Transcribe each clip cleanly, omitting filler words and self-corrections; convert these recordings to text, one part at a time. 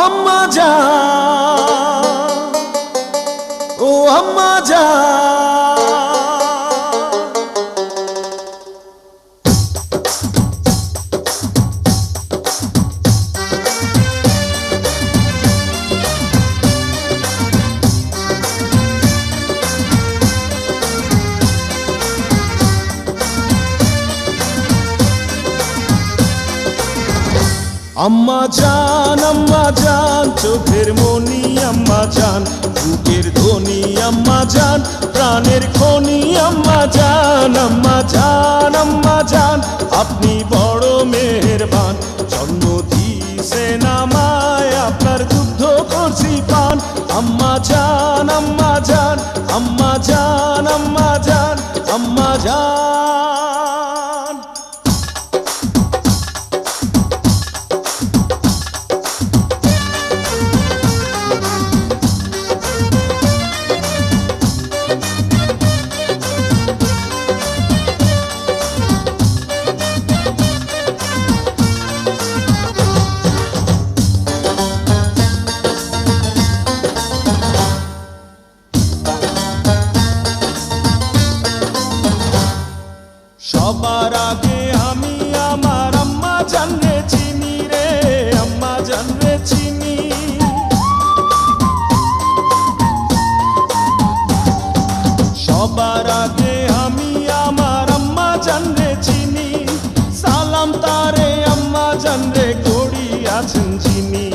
আম্মা জান, ও আম্মা জান, আম্মা জান, চোখের মনি আম্মা জান, বুকের ধ্বনি আম্মা জান, প্রাণের খনি আম্মা জান। আম্মা জান, আম্মা জান, আপনি বড় মেহেরবান, জন্ম দিয়েছেন আমায়, আপনার দুগ্ধ করছি পান। আম্মা জান, আম্মা জান, আম্মা জান, আম্মা জান, আম্মা জান। সবার আগে আমি আমার আম্মা জানরে চিনি রে, আম্মা জানরে চিনি। সবার আগে আমি আমার আম্মা জানরে চিনি, সালাম তারে আম্মা জানরে করি আছেন যিনি।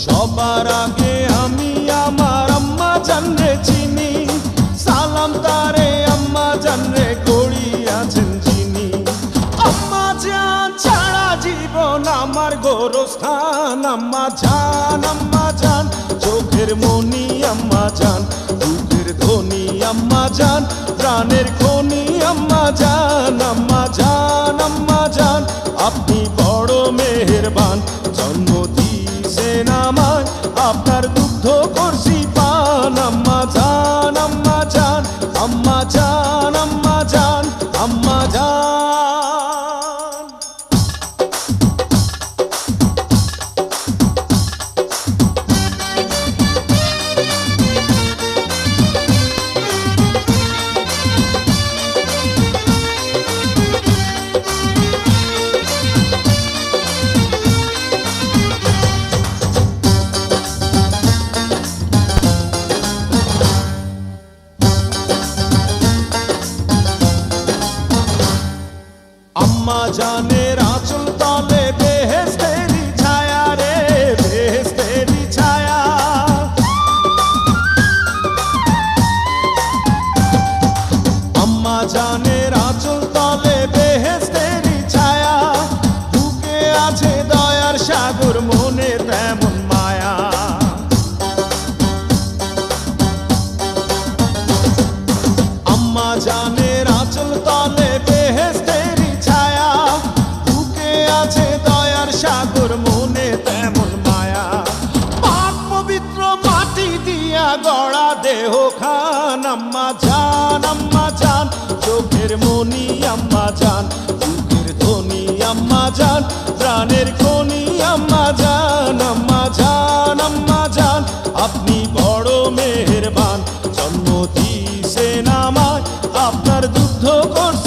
সবার আগে আমি আমার আম্মা জানরে চিনি, সালাম তারে আম্মা জানরে করি আছেন যিনি। আম্মা জান ছাড়া জীবন আমার গোরস্থান। আম্মা জান, আম্মা জান, চোখের মনি আম্মা জান, বুকের ধ্বনি আম্মা জান, প্রাণের খনি আম্মা জান। আম্মা জান, আম্মা জান, আপনি বড় মেহেরবান, জন্ম দিয়েছেন আমায়, আপনার দুগ্ধ করছি পান। আম্মা জান, আম্মা জান, আম্মা জান, আম্মা জান, আম্মা জান। আম্মা জানের আঁচল তলে বেহেশতেরি ছায়া রে, বেহেশতেরি ছায়া। আম্মা জানের আঁচল তলে বেহেশতেরি ছায়া, বুকে আছে দয়ার সাগর, মনে তেমন মায়া। আম্মা জানের আঁচল তলে বেহেশতেরি ছায়া, বুকে আছে দয়ার সাগর, মনে তেমন মায়া। পাক পবিত্র মাটি দিয়া গড়া দেহ খান। আম্মা জান, আম্মা জান, চোখের মনি আম্মা জান, বুকের ধ্বনি আম্মা জান, প্রাণের খনি আম্মা জান। আম্মা জান, আম্মা জান, আপনি বড় মেহেরবান, জন্ম দিয়েছেন আমায়, আপনার দুগ্ধ করছি